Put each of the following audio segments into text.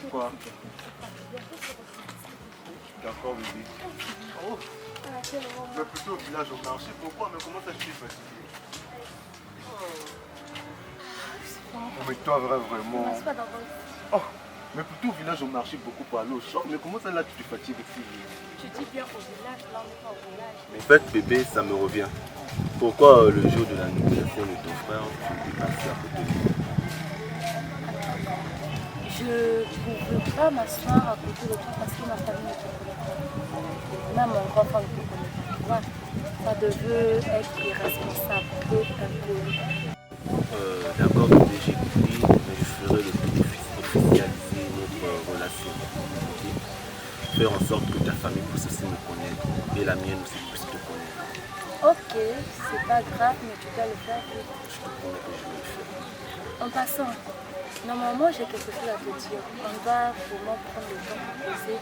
Quoi? D'accord, bébé. Oh. Mais plutôt au village, au marché. Pourquoi? Mais comment ça, je suis fatigué? Oh, mais toi, vraiment. Oh, mais plutôt au village, au marché, beaucoup pour aller au shop. Mais comment ça, là, tu te fatigues ici? Tu dis bien au village, là, on n'est pas au village. En fait, bébé, ça me revient. Pourquoi le jour de l'anniversaire de ton frère, tu es passé à côté de lui? Je ne pouvais pas m'asseoir à côté de toi parce que ma famille ne te connaît pas. Même mon grand-père ne te connaît pas. Tu vois, ça devait être irresponsable, peu un peu. D'accord, bébé, j'ai compris, mais je ferai le tout pour officialiser notre relation. Okay? Faire en sorte que ta famille puisse aussi me connaître et la mienne aussi puisse te connaître. Ok, c'est pas grave, mais tu dois le faire vite. Je te promets que je vais le faire. En passant, normalement j'ai quelque chose à te dire. On va vraiment prendre le temps pour poser.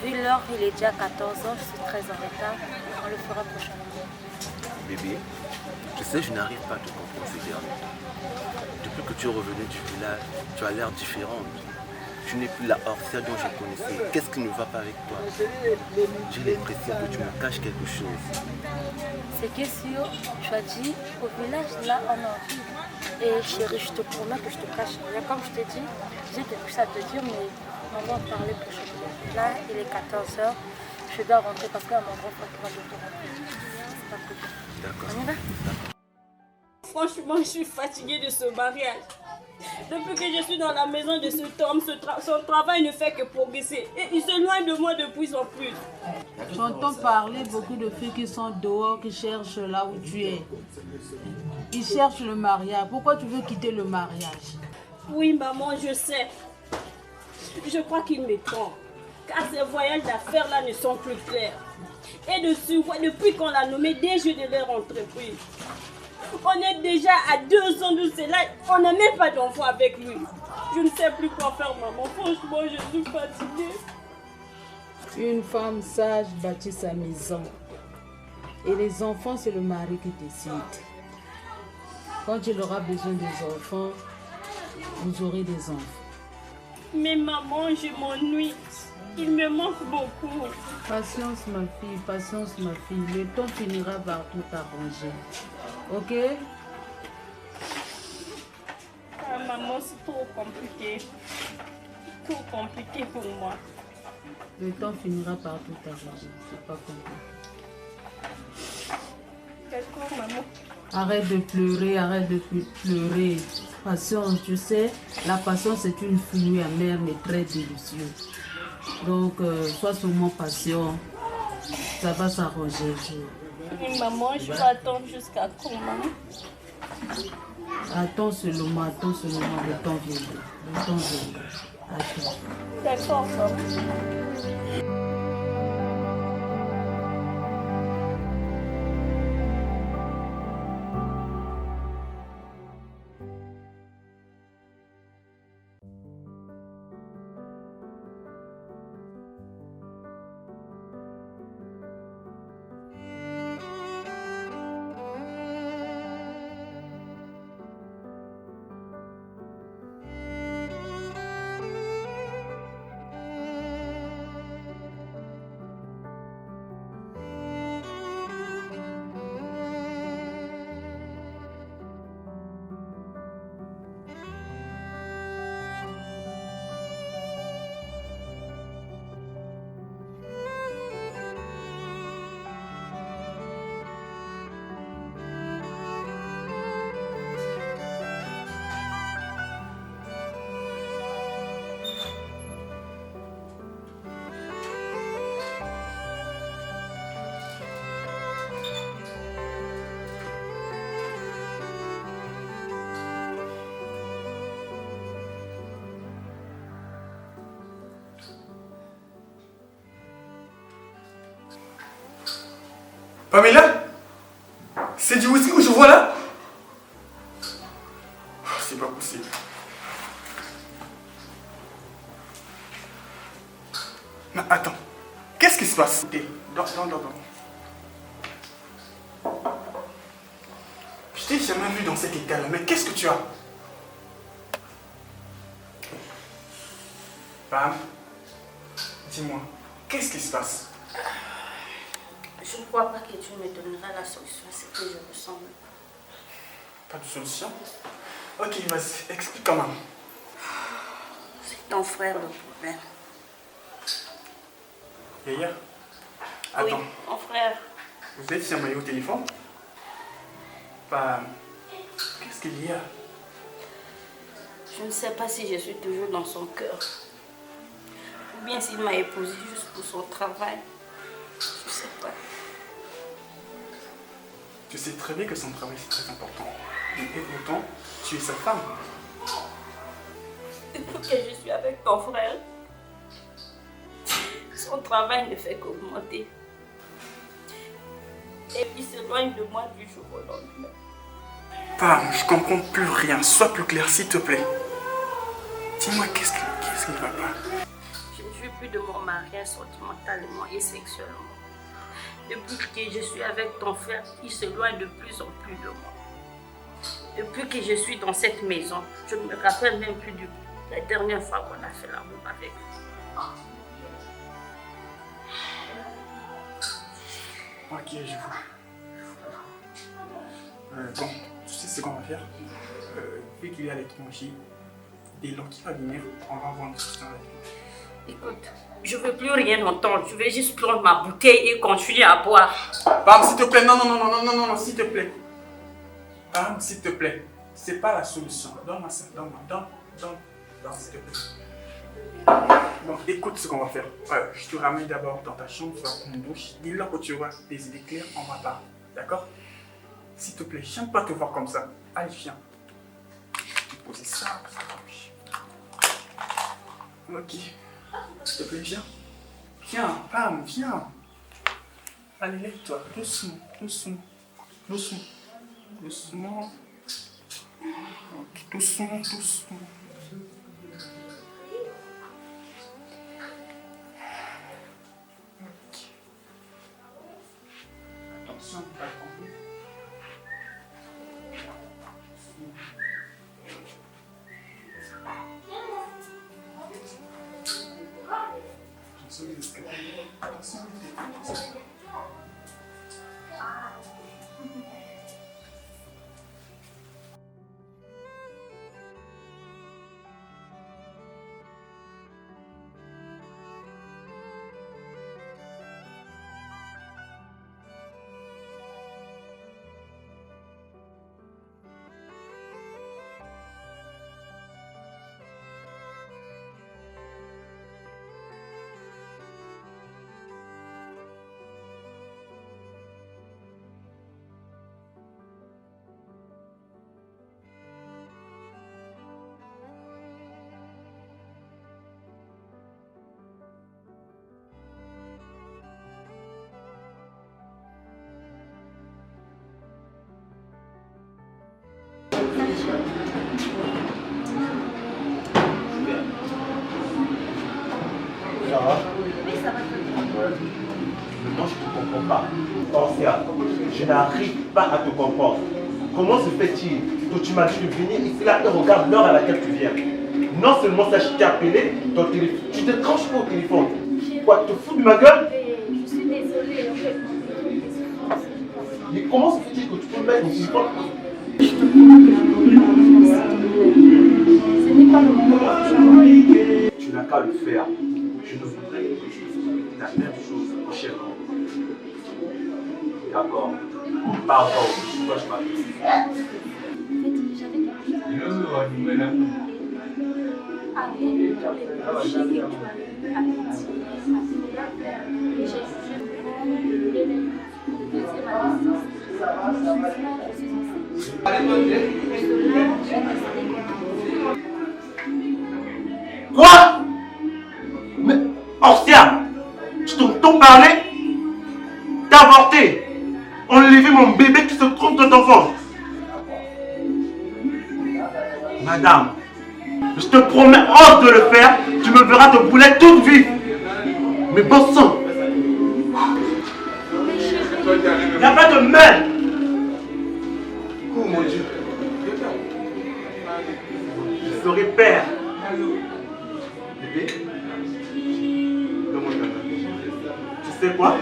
Vu l'heure, il est déjà 14 h, je suis très en retard. On le fera prochainement. Bébé, tu sais, je n'arrive pas à te comprendre ces derniers temps. Depuis que tu es revenue du village, tu as l'air différente. Tu n'es plus la Orsia dont je connaissais. Qu'est-ce qui ne va pas avec toi? J'ai l'impression que tu me caches quelque chose. C'est que sûr, tu as dit, au village, là, on en vit. Et chérie, je te promets que je te cache rien. Comme je t'ai dit, j'ai quelque chose à te dire, mais on va en parler prochainement. Là, il est 14 h. Je dois rentrer parce qu'il y a mon grand-frère qui va bientôt rentrer. C'est pas plus. D'accord. On y va? Franchement, je suis fatiguée de ce mariage. Depuis que je suis dans la maison de cet homme, son travail ne fait que progresser. Et il s'éloigne de moi de plus en plus. J'entends parler beaucoup de filles qui sont dehors, qui cherchent là où tu es. Ils cherchent le mariage. Pourquoi tu veux quitter le mariage? Oui, maman, je sais. Je crois qu'il me trompe. Car ces voyages d'affaires là ne sont plus clairs. Et depuis qu'on l'a nommé DG de leur entreprise, on est déjà à 2 ans de cela. On n'a même pas d'enfant avec lui. Je ne sais plus quoi faire, maman. Franchement, je suis fatiguée. Une femme sage bâtit sa maison. Et les enfants, c'est le mari qui décide. Quand il aura besoin des enfants, vous aurez des enfants. Mais maman, je m'ennuie. Il me manque beaucoup. Patience, ma fille, patience, ma fille. Le temps finira par tout arranger. Ok? Ah, maman, c'est trop compliqué. Trop compliqué pour moi. Le temps finira par tout arranger. C'est pas compliqué. D'accord, maman. Arrête de pleurer, arrête de pleurer. Patience, tu sais, la patience c'est une fruit amère mais très délicieuse. Donc, sois seulement patient. Ça va s'arranger. Mais maman, je vais attendre jusqu'à quand, maman? Attends seulement, le temps viendra. Le temps viendra. Attends. D'accord, maman. Pamela? C'est du whisky que je vois là? Oh, c'est pas possible. Mais attends, qu'est-ce qui se passe? Non. Je t'ai jamais vu dans cet état-là, mais qu'est-ce que tu as? Pam, dis-moi, qu'est-ce qui se passe? Je ne crois pas que Dieu me donnera la solution à ce que je ressens. Pas de solution? Ok, vas-y, explique quand même. C'est ton frère le problème. Yaya? Attends. Oui, mon frère. Vous êtes jamais au téléphone? Pam, qu'est-ce qu'il y a? Je ne sais pas si je suis toujours dans son cœur. Ou bien s'il m'a épousée juste pour son travail. Je ne sais pas. Tu sais très bien que son travail c'est très important. Et pourtant, tu es sa femme. Depuis que je suis avec ton frère, son travail ne fait qu'augmenter. Et il s'éloigne de moi du jour au lendemain. Pam, je comprends plus rien. Sois plus clair, s'il te plaît. Dis-moi, qu'est-ce qui ne va pas? Je ne suis plus de mon mariage sentimentalement et sexuellement. Depuis que je suis avec ton frère, il s'éloigne de plus en plus de moi. Depuis que je suis dans cette maison, je ne me rappelle même plus de la dernière fois qu'on a fait l'amour avec lui. Ok, je vois. Bon, tu sais ce qu'on va faire? Vu qu'il est à l'étranger, dès lors qu'il va venir, on va avoir une discussion avec lui. Écoute, je ne veux plus rien entendre. Je vais juste prendre ma bouteille et continuer à boire. Pam, s'il te plaît, non, s'il te plaît. Pam, s'il te plaît. C'est pas la solution. Donne-moi ça, donne-moi, s'il te plaît. Donc, écoute ce qu'on va faire. Je te ramène d'abord dans ta chambre, tu vas prendre une douche. Dès lors que tu auras des idées claires, on va parler. D'accord? S'il te plaît, j'aime pas te voir comme ça. Allez, viens. Je vais poser ça. Ok. S'il te plaît, viens. Viens, Pam, viens. Allez, lève-toi. Doucement. Ok, doucement. Ok. Attention, pas tomber. Ça va? Oui, ça va. Ouais. Mais moi, je ne te comprends pas. Orsia, je n'arrive pas à te comprendre. Comment se fait-il que tu m'as dit de venir ici là et regarde l'heure à laquelle tu viens? Non seulement ça, je t'ai appelé, ton téléphone, tu te tranches pas au téléphone. Quoi, tu te fous de ma gueule? Je suis désolée, en fait. Mais comment se fait-il que tu peux me mettre au téléphone? Ce n'est pas le moment. Tu n'as qu'à le faire. Je ne voudrais que tu fasses la même chose, cher. D'accord. Pardon, je dois pas. Quoi? Mais Orsia, tu t'entends parler? T'as avorté. vu mon bébé qui se trompe dans ton ventre. Madame, je te promets, hors de le faire, tu me verras te brûler toute vie. Mais bon sang. Il n'y a pas de merde. Oh mon Dieu. Je serai père. Bébé, donne-moi ta main. Tu sais quoi?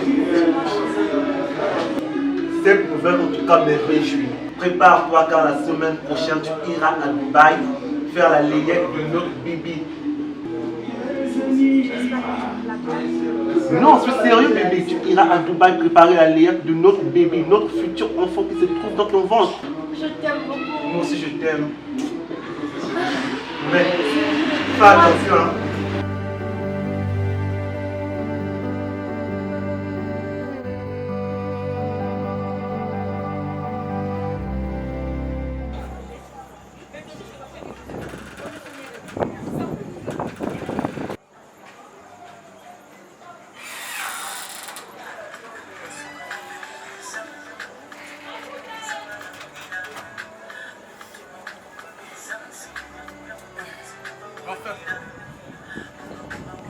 Cette nouvelle en tout cas me réjouit. Prépare-toi car la semaine prochaine tu iras à Dubaï faire la layette de notre bébé. Non, je suis sérieux bébé. Tu iras à Dubaï préparer la layette de notre bébé, notre futur enfant qui se trouve dans ton ventre. Je t'aime beaucoup. Moi aussi je t'aime. Mais fais attention. Hein.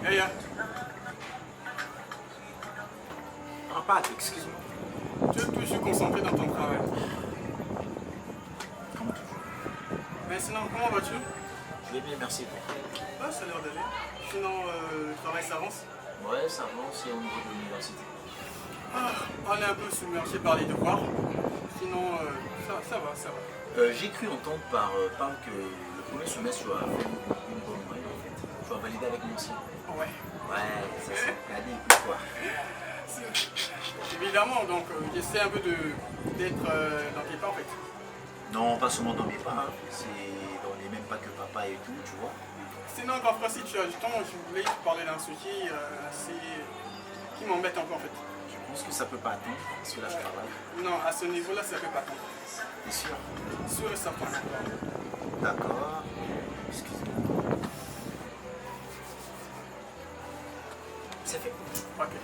Yaya. Papa, excuse-moi. Tu es toujours concentré dans ton travail. Comment toujours? Mais sinon, comment vas-tu? Je vais bien, merci. Ah, ça a l'air d'aller. Sinon, le travail s'avance? Ouais, ça avance et au niveau de l'université. Ah, on est un peu submergé par les devoirs. Sinon, ça va. J'ai cru entendre par Pam que le premier semestre, tu as fait une bonne moyenne en fait. Tu as validé avec mon signe. Ouais. Ouais, c'est ça. Allez, écoute quoi. Évidemment, donc j'essaie un peu d'être dans tes pas en fait. Non, pas seulement dans mes pas, hein. C'est dans les mêmes pas que papa et tout, tu vois. Sinon, grand frère, si tu as du temps, je voulais te parler d'un sujet qui m'embête un peu en fait. Je pense que ça peut pas attendre, parce que là je travaille. Non, à ce niveau-là, ça peut pas attendre. T'es sûr? Sûr et certain. D'accord. Excuse-moi. C'est fait. Ok.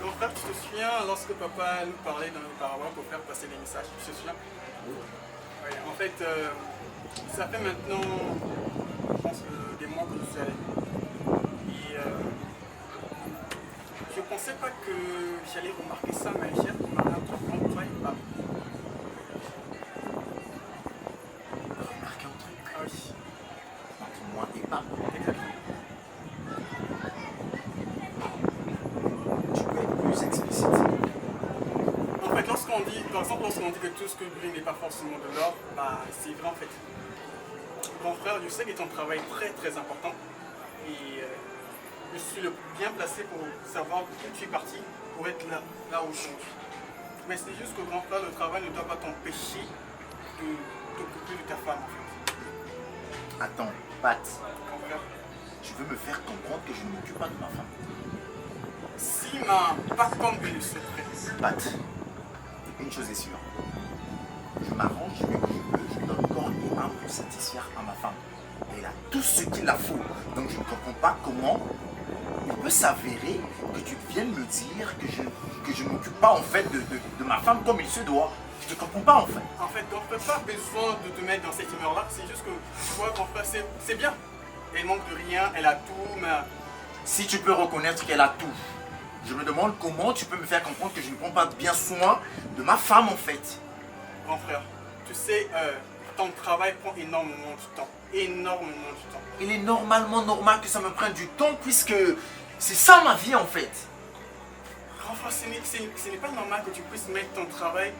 Mon frère, tu te souviens lorsque papa nous parlait dans le paravent pour faire passer les messages, tu te souviens? Oui. En fait, ça fait maintenant, je pense, des mois que je suis allé. Et je pensais pas que j'allais remarquer ça, mais j'ai remarqué un truc pas. Remarquez un truc. Ah oui. Entre moi et papa. Exactement. Tu peux être plus explicite. En fait, lorsqu'on dit, par exemple, lorsqu'on dit que tout ce que brille n'est pas forcément de l'or, bah, c'est vrai en fait. Mon frère, je sais que ton travail est très très important et je suis le bien placé pour savoir que tu es parti pour être là aujourd'hui. Mais c'est juste que grand frère, le travail ne doit pas t'empêcher de t'occuper de ta femme en fait. Attends, Pat, Grand frère, tu veux me faire comprendre que je ne m'occupe pas de ma femme. si pas comme il le souhaiterait. Pat, une chose est sûre. Je m'arrange, je donne corps et âme pour satisfaire à ma femme. Elle a tout ce qu'il la faut. Donc je ne comprends pas comment il peut s'avérer que tu viennes me dire que je ne m'occupe pas en fait de ma femme comme il se doit. Je ne comprends pas en fait. En fait, donc tu n'as pas besoin de te mettre dans cette humeur-là. C'est juste que tu vois, grand frère, c'est bien. Elle manque de rien, elle a tout, mais... Si tu peux reconnaître qu'elle a tout, je me demande comment tu peux me faire comprendre que je ne prends pas bien soin de ma femme en fait. Grand frère, tu sais, ton travail prend énormément de temps. Énormément de temps. Il est normalement normal que ça me prenne du temps puisque c'est ça ma vie en fait. Grand frère, ce n'est pas normal que tu puisses mettre ton travail,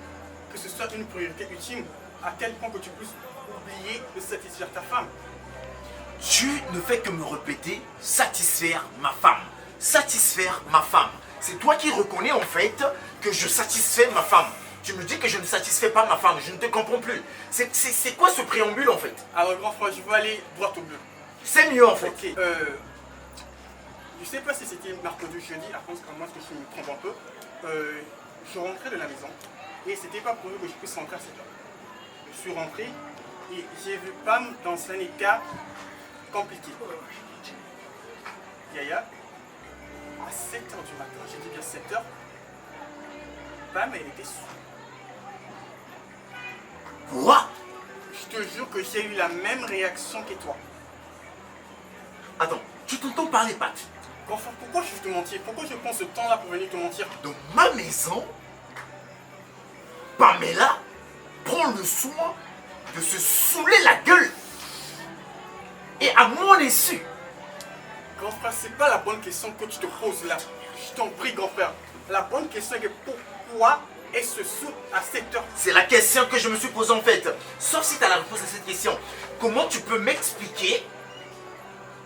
que ce soit une priorité ultime, à tel point que tu puisses oublier de satisfaire ta femme. Tu ne fais que me répéter satisfaire ma femme. Satisfaire ma femme. C'est toi qui reconnais en fait que je satisfais ma femme. Tu me dis que je ne satisfais pas ma femme, je ne te comprends plus. C'est quoi ce préambule en fait? Alors grand frère, je vais aller droit au but. C'est mieux en fait. Ok, je sais pas si c'était mercredi ou jeudi, à cause que moi je me trompe un peu. Je rentrais de la maison et c'était pas prévu que je puisse rentrer à 7 heures. Je suis rentré et j'ai vu Pam dans un état compliqué. Yaya, à 7 heures du matin, j'ai dit bien 7 heures, pas, mais elle était sous. Quoi? Je te jure que j'ai eu la même réaction que toi. Attends, tu t'entends parler, Pat? Enfin, pourquoi je vais te mentir? Pourquoi je prends ce temps-là pour venir te mentir? Dans ma maison, Pamela prend le soin de se saouler la gueule. Et à mon insu. Grand frère, c'est pas la bonne question que tu te poses là. Je t'en prie, grand frère. La bonne question est pourquoi elle se saoule à 7 heures? C'est la question que je me suis posée en fait. Sauf si tu as la réponse à cette question. Comment tu peux m'expliquer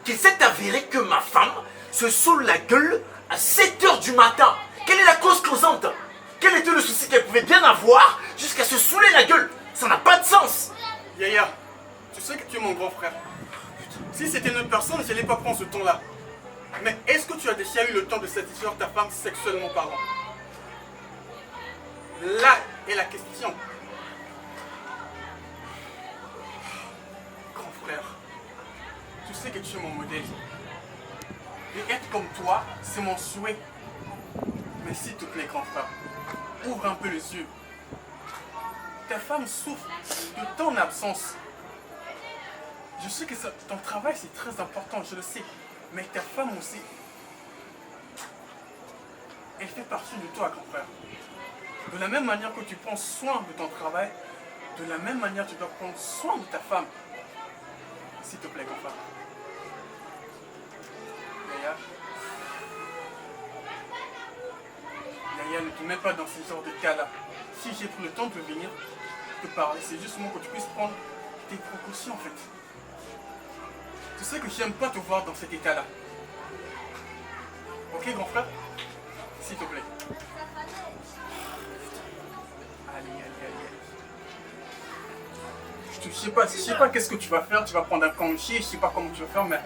qu'il s'est avéré que ma femme se saoule la gueule à 7 heures du matin? Quelle est la cause causante? Quel était le souci qu'elle pouvait bien avoir jusqu'à se saouler la gueule? Ça n'a pas de sens. Yaya, tu sais que tu es mon grand frère. Si c'était une autre personne, je n'allais pas prendre ce temps-là. Mais est-ce que tu as déjà eu le temps de satisfaire ta femme sexuellement parlant? Là est la question. Grand frère, tu sais que tu es mon modèle. Et être comme toi, c'est mon souhait. Mais s'il te plaît, grand frère, ouvre un peu les yeux. Ta femme souffre de ton absence. Je sais que ton travail c'est très important, je le sais. Mais ta femme aussi, elle fait partie de toi, grand frère. De la même manière que tu prends soin de ton travail, de la même manière tu dois prendre soin de ta femme. S'il te plaît, grand frère. Yaya, ne te mets pas dans ce genre de cas-là. Si j'ai pris le temps de venir te parler, c'est justement que tu puisses prendre tes précautions en fait. Tu sais que j'aime pas te voir dans cet état-là. Ok, grand frère? S'il te plaît. Allez. Je sais pas qu'est-ce que tu vas faire. Tu vas prendre un congé, je sais pas comment tu vas faire, mais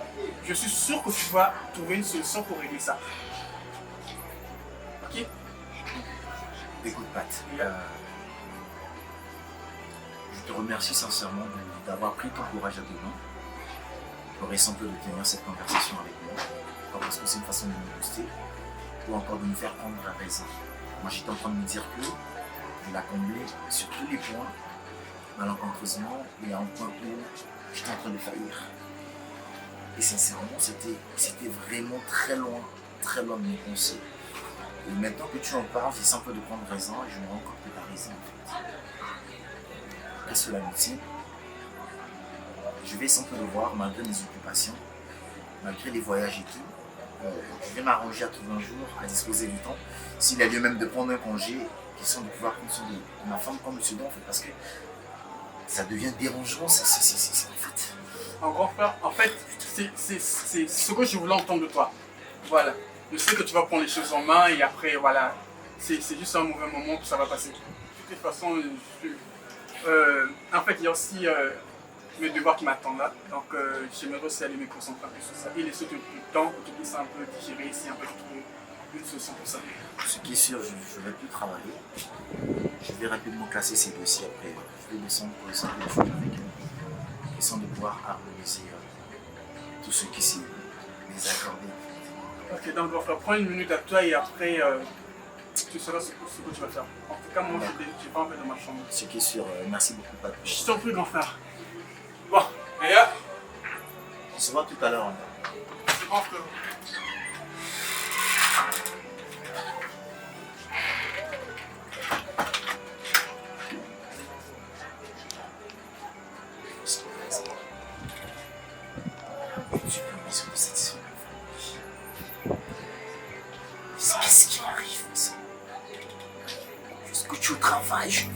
je suis sûr que tu vas trouver une solution pour régler ça. Ok? Écoute, Pat, je te remercie sincèrement d'avoir pris ton courage à deux mains pour essayer un peu de tenir cette conversation avec moi. Pas parce que c'est une façon de me booster ou encore de me faire prendre la raison. Moi, j'étais en train de me dire que je la comblais sur tous les points. Malencontreusement, il y a un point où j'étais en train de faillir. Et sincèrement, c'était vraiment très loin de mes pensées. Et maintenant que tu en parles, j'essaie un peu de prendre raison et je me rends compte que tu as raison en fait. Et cela me tient. Je vais sans peu le voir malgré mes occupations, malgré les voyages et tout. Je vais m'arranger à trouver un jour, à disposer du temps. S'il y a lieu même de prendre un congé, question de pouvoir prendre soin de ma femme comme le second en fait, parce que ça devient dérangeant, c'est en fait. En grand frère, en fait, c'est ce que je voulais entendre de toi. Voilà. Je sais que tu vas prendre les choses en main et après, voilà, c'est juste un mauvais moment que ça va passer. De toute façon, en fait, il y a aussi mes devoirs qui m'attendent là. Donc, j'aimerais aussi aller me concentrer un peu sur ça. Et laisser un peu de temps pour que tu puisses un peu digérer, essayer un peu de trouver une solution pour ça. Ce qui est sûr, je ne vais plus travailler. Je vais rapidement classer ces dossiers après. Je vais descendre pour essayer de jouer avec eux. Essayer de pouvoir harmoniser tout ce qui s'est désaccordé. Ok, donc on va prendre une minute à toi et après tu sauras ce que tu vas faire. En tout cas, moi je pas en fait dans ma chambre. Ce qui est sûr, merci beaucoup, Pat. Je t'en prie, grand frère. Bon, et là, on se voit tout à l'heure. C'est grand frère. Qu'est-ce qui arrive, ça? Est-ce que tu travailles? Je...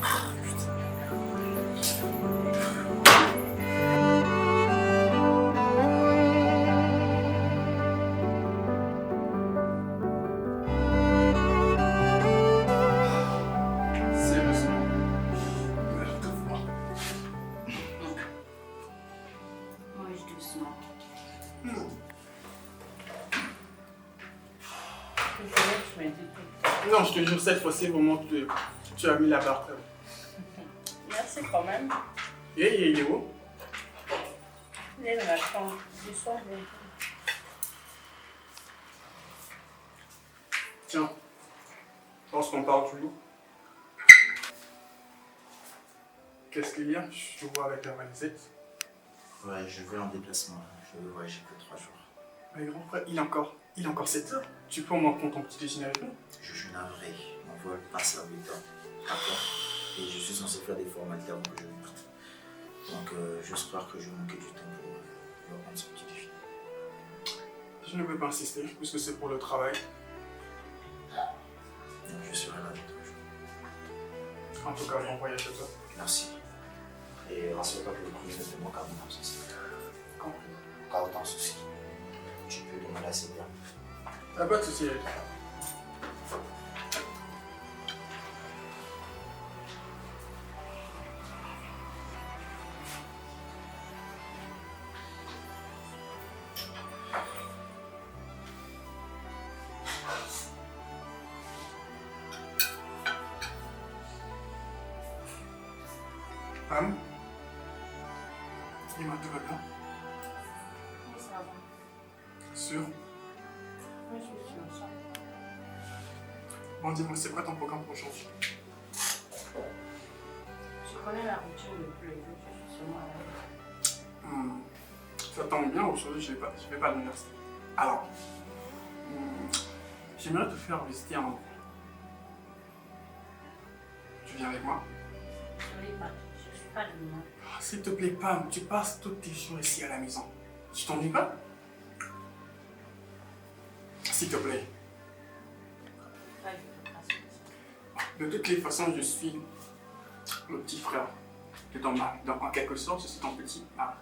Non, je te jure, cette fois-ci, vraiment, tu as mis la barre très haut. Merci quand même. Et il est où? Il est dans la chambre. Du soir, Tiens, lorsqu'on parle du loup, Qu'est-ce qu'il y a? Je te vois avec la valisette. Ouais, je vais en déplacement. Je vais voyager que 3 jours. Mais grand frère, il est encore 7 heures. Tu peux au moins prendre ton petit déjeuner avec nous? Je suis navré. Mon vol passe à 8 heures. D'accord. Et je suis censé faire des formalités avant que je ne parte. Donc j'espère que je vais manquer du temps pour prendre ce petit déjeuner. Je ne peux pas insister, puisque c'est pour le travail. Donc je serai là dans 3 jours. En tout cas, bon voyage à toi. Merci. Et rassure-toi que le premier ne te manque à mon absence. Compris. Pas autant de soucis. Tu peux demander à Sébia. Ah, pas de soucis. Pam, dis-moi, tout va bien? Oui, ça va. Sûr? Oui, je suis sûre, ça. Bon, dis-moi, c'est quoi ton programme pour aujourd'hui? Je connais la routine depuis le jour, je suis sûrement là. Ça tombe bien, aujourd'hui je vais pas à l'université. Alors, j'aimerais te faire visiter un endroit. Tu viens avec moi? Je ne suis pas de moi. Ah, s'il te plaît, Pam, tu passes toutes tes jours ici à la maison. Tu t'ennuies pas? S'il te plaît. Pas du tout, parce que De toutes les façons, je suis le petit frère de ton mari. Donc, en quelque sorte, je suis ton petit mari.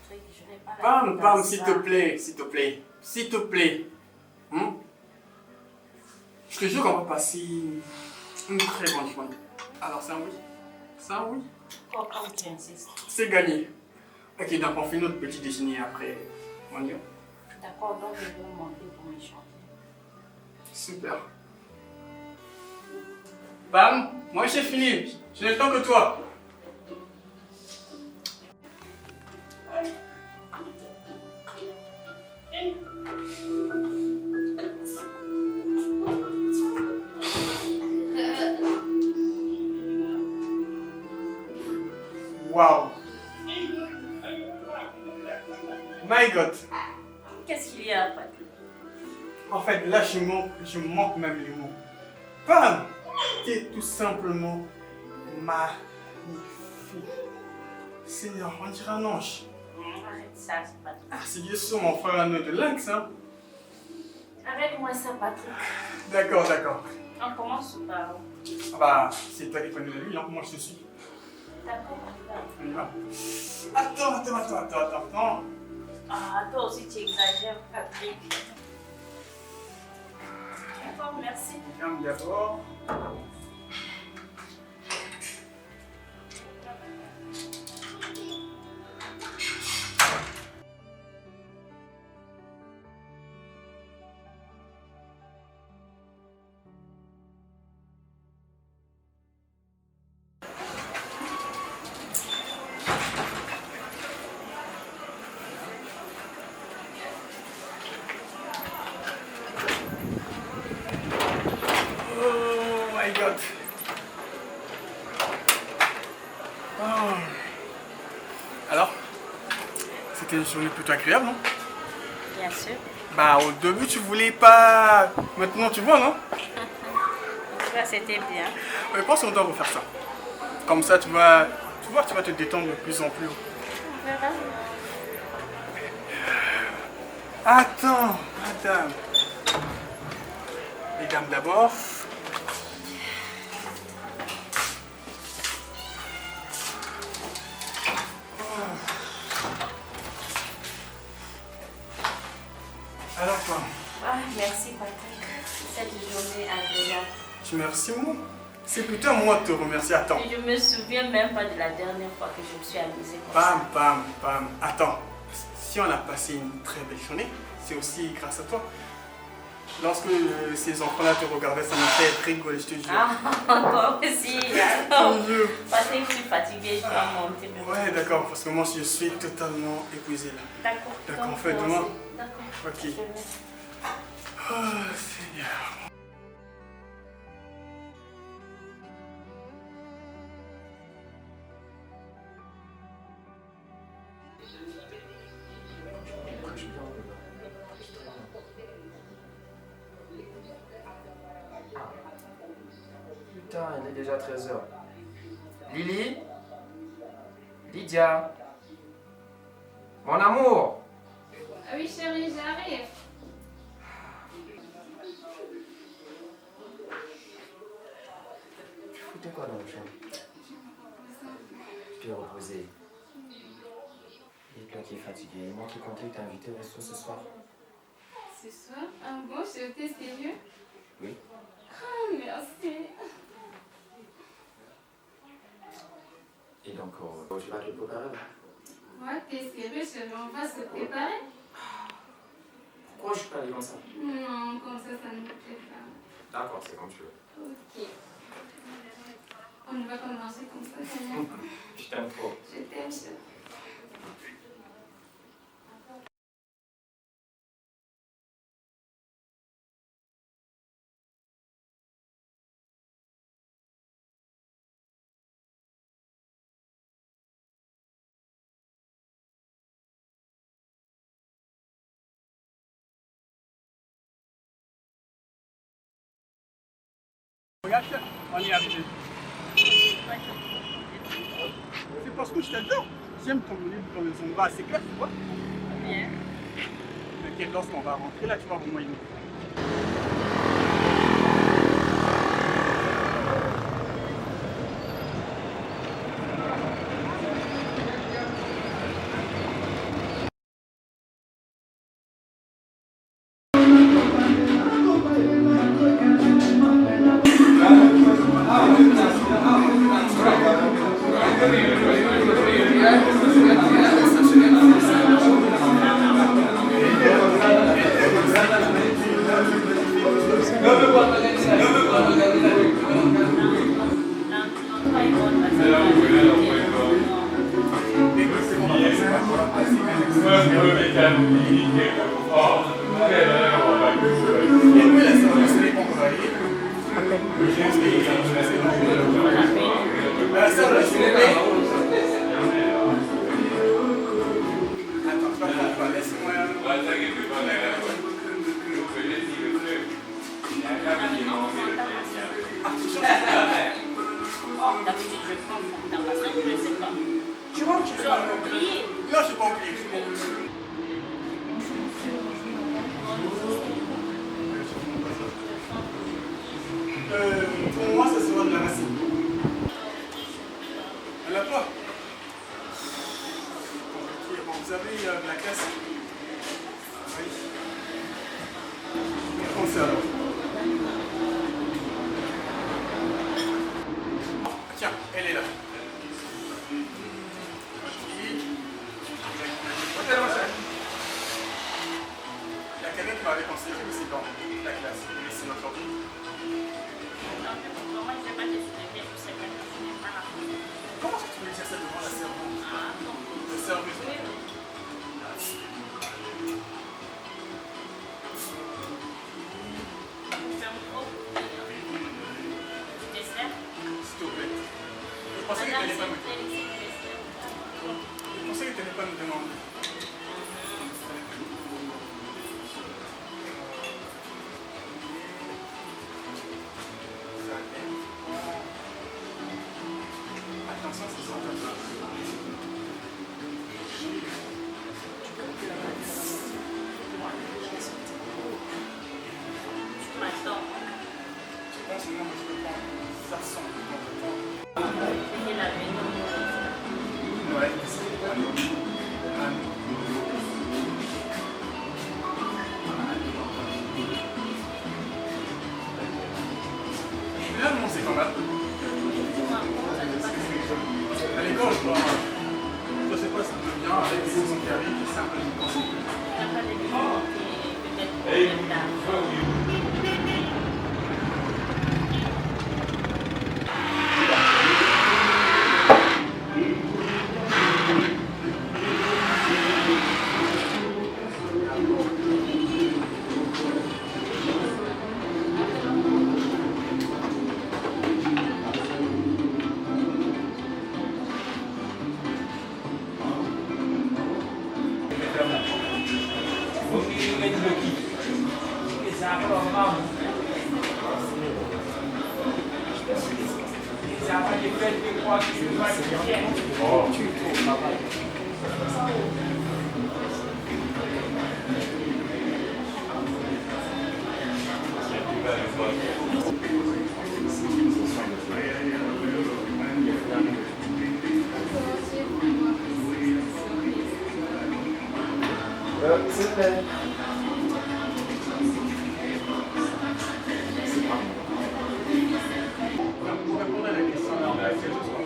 Patrick, je vais pas la Pam, faire Pam, comme s'il ça. te plaît, s'il te plaît, s'il te plaît. Je te jure qu'on va passer une très bonne journée. Alors, c'est un oui? C'est un oui? Oh, comme tu insistes. C'est gagné. Ok, donc on fait notre petit déjeuner après. On y va? D'accord, donc je vais monter pour m'échanger. Super. Bam, moi j'ai fini. Je n'ai le temps que toi. Wow. My God. Qu'est-ce qu'il y a, Patrick? En fait, là, je manque même les mots. Bam! T'es tout simplement magnifique. Seigneur, on dirait un ange. Arrête ça, c'est Patrick. Ah, c'est bien sûr mon frère Anneau de Lynx, hein? Arrête-moi ça, Patrick. D'accord, d'accord. On commence par... Ah bah, c'est toi qui connais la vie, hein? Moi je te suis. D'accord, on y va. On y va. Attends. Ah, toi aussi tu exagères, Patrick. D'accord, merci. Calme d'abord. Oh my God. Oh. Alors, c'était une journée plutôt agréable, non? Bien sûr. Bah, au début, tu voulais pas. Maintenant, tu vois, non? En tout cas, c'était bien. Je pense qu'on doit refaire ça. Comme ça, tu vas te détendre de plus en plus. On verra. Attends, madame. Les dames d'abord. Alors quoi? Ah, merci, Patrick. Cette journée agréable. Tu me remercies moi? C'est plutôt à moi de te remercier. Attends. Et je me souviens même pas de la dernière fois que je me suis amusée comme ça. Bam. Attends. Si on a passé une très belle journée, c'est aussi grâce à toi. Lorsque ces enfants-là te regardaient, ça m'a fait rigoler, je te jure. Ah, encore aussi. Je te jure. Patrick, je suis fatiguée, je dois monter. Ouais, d'accord, parce que moi, je suis totalement épuisé là. D'accord. D'accord, Donc, on fait moi demain. aussi. D'accord. Ok. Je vais. Oh, Seigneur. Putain, il est déjà 13h. Lily? Lydia? Mon amour! Ah oui, chérie, j'arrive. Tu foutais quoi dans la chambre? Tu t'es reposé. Et toi qui es fatigué, moi qui comptais t'inviter au resto ce soir. Ce soir? Ah bon, je t'ai sérieux? Oui. Ah, merci. Et donc, tu vas te préparer là? Ouais, t'es sérieux, chérie, on va se préparer? Pourquoi je suis pas allé comme ça? Non, comme ça ne me plaît pas. D'accord, c'est comme tu veux. Ok. On ne va pas manger comme ça, quand même. Je t'aime trop. Je t'aime, chérie. Regarde, on y est arrivé. C'est parce que je t'adore. J'aime ton livre dans les endroits assez clairs, tu vois. Bien. T'inquiète, lorsqu'on va rentrer là, tu vas vraiment aimer. D'habitude, je prends mon temps parce que je ne sais pas. Tu vois, Tu as oublié. non, je n'ai pas oublié. Pour moi, ça sera de la racine. Elle n'a pas. Bon, vous avez de la classe. Oui. Pensez alors. Tiens, elle est là. La canette m'avait conseillé que c'est dans la classe. Mais c'est notre ordi. Moi, je ne sais pas t'expliquer, je sais pas que je n'ai pas la chose. Comment est-ce que tu veux dire ça devant la serveuse? Ah, non. La serveuse. Oui, oui. Ferme trop. Tu te sers? S'il te plaît. Je pensais que tu n'allais pas me demander. Je pensais que tu n'allais pas me demander. Attention, c'est ça. Tu m'attends. Je pense que moi, je peux prendre ça sans complètement. Et la maison. Ouais, c'est là, mon c'est quand même. À l'école, je sais pas si ça peut bien avec les saisons qui arrivent, c'est un peu difficile. Il n'y a pas de limite et peut-être tard. S'il te plaît. Pour répondre à la question, c'est juste qu'on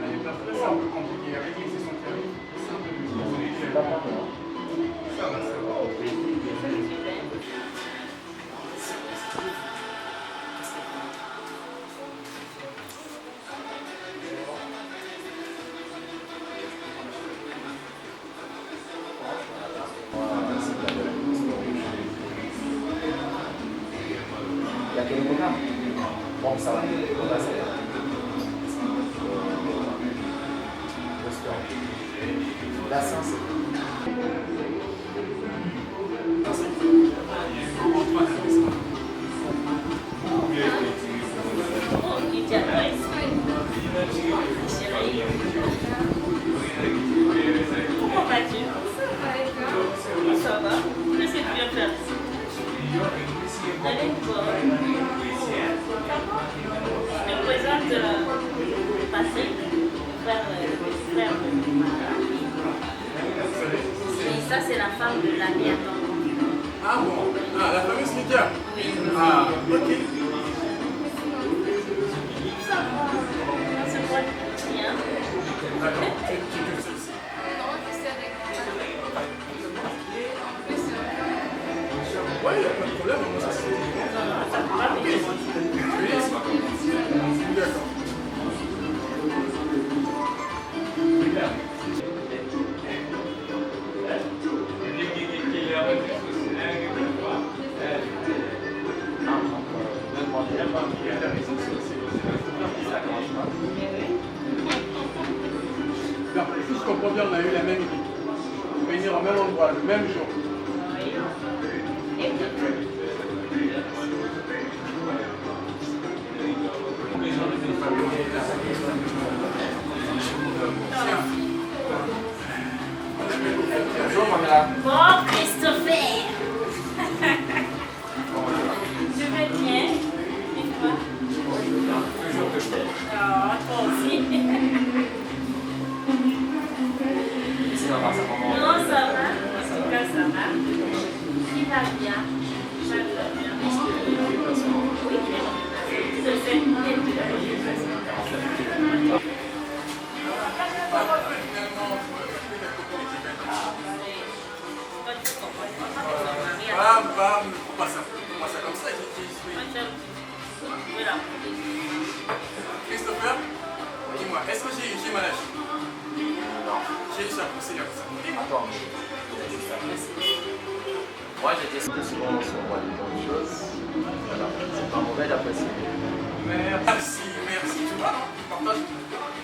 les personnes, c'est un peu compliqué. Avec les sessions théoriques, c'est un peu plus compliqué. Ça va, ça va. Il y a quel programme? Bon, ça va. On va essayer. La science. Comment vas-tu? Ça va. Qu'est-ce que tu viens faire? Allez, voir. Je te présente Patrick, frère de Mara. Et ça, c'est la femme de l'ami à ton compte. Ah bon? Ah, la fameuse Lydia? Oui. Ah, ok. Ça va. C'est quoi? Bien. D'accord. Ouais, il n'y a pas de problème, moi ça se fait. Ça ne peut pas venir. Oui, d'accord. Non, si je comprends bien, on a eu la même idée. Venir au même endroit, le même jour. Bonjour, Mamela. Bon, Christopher. Je vais bien. Et toi? Oh, toi aussi. Non, ça va. En tout cas, ça va. Il va bien. Ça va bien. Oui, je sais. Bam, bam, on passe comme ça. Christopher, dis-moi, est-ce que j'ai mal agi? Non. J'ai réussi à procéder à ça. Attends, moi j'ai dit que souvent on se voit des bonnes choses. Voilà. C'est pas mauvais d'apprécier. Merci, merci. Tu vois, non? Tu partages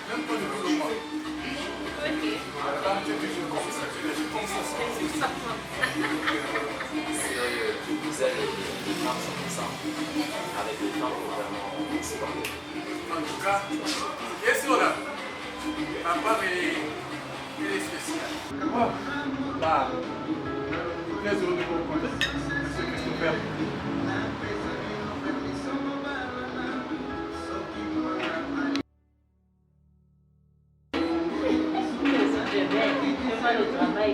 même pas de boulot que moi. Ok. Voilà, tu es toujours comme ça. Tu es comme ça. Sérieux, je vous aide les femmes sont comme ça. Avec les femmes, il faut vraiment se parler. En tout cas, question là. Ma femme elle est spéciale. Bon, bah, très heureux de vous rencontrer, monsieur Christopher. Je vais le travail.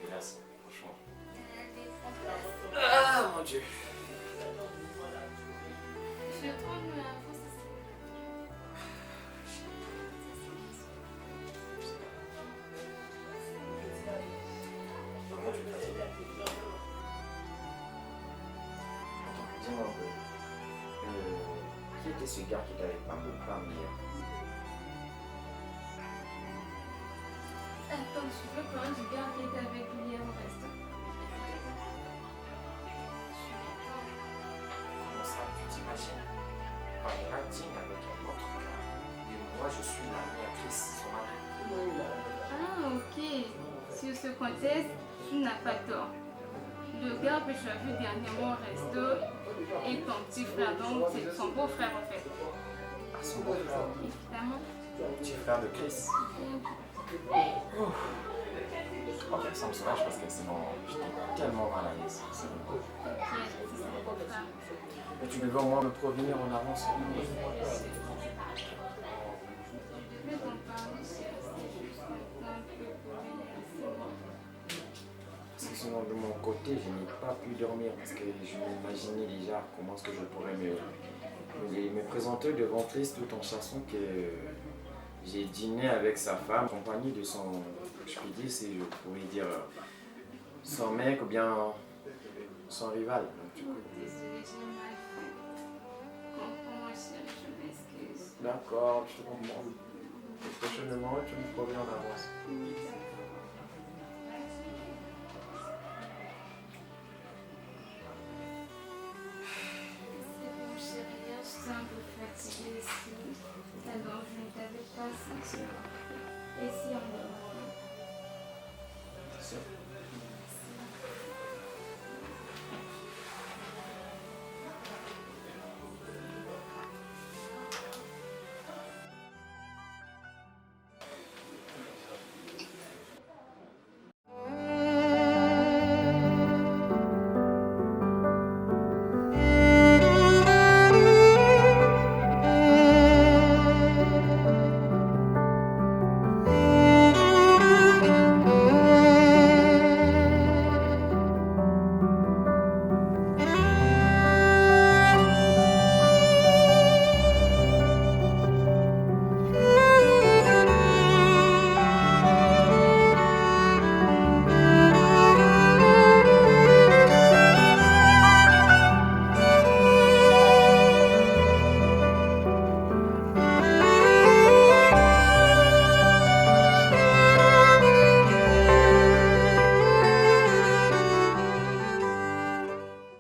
Merci toi. Ah mon Dieu. Dis-moi un peu. Qui était ce gars qui t'avait parlé hier? Attends, je veux parler du gars qui était avec lui hier au resto. Comment ça, tu t'imagines? Pamela dîne avec un autre gars. Et moi, je suis l'ami à Chris, son mari. Ah, ok. Sur ce contexte, tu n'as pas tort. Le gars que tu as vu dernièrement au resto est ton petit frère, donc c'est son beau-frère en fait. Ah, son beau-frère? Évidemment. Petit frère de Chris. Ok, ça me soulage parce que sinon, j'étais tellement mal à l'aise. Mais tu devais au moins me prévenir en avance. Parce que sinon, de mon côté, je n'ai pas pu dormir parce que je m'imaginais déjà comment est-ce que je pourrais me présenter devant Chris tout en sachant que j'ai dîné avec sa femme, accompagné de son, je peux dire, si je pourrais dire, son mec ou bien son rival. Donc, du coup, Désolée, j'ai mal fait. Comprends, ma chérie, je m'excuse. d'accord, je te comprends. Et prochainement, tu me préviens en avance. C'est bon, chérie, je suis un peu fatiguée ici. Alors, je ne t'avais pas senti. Et si on est C'est sûr.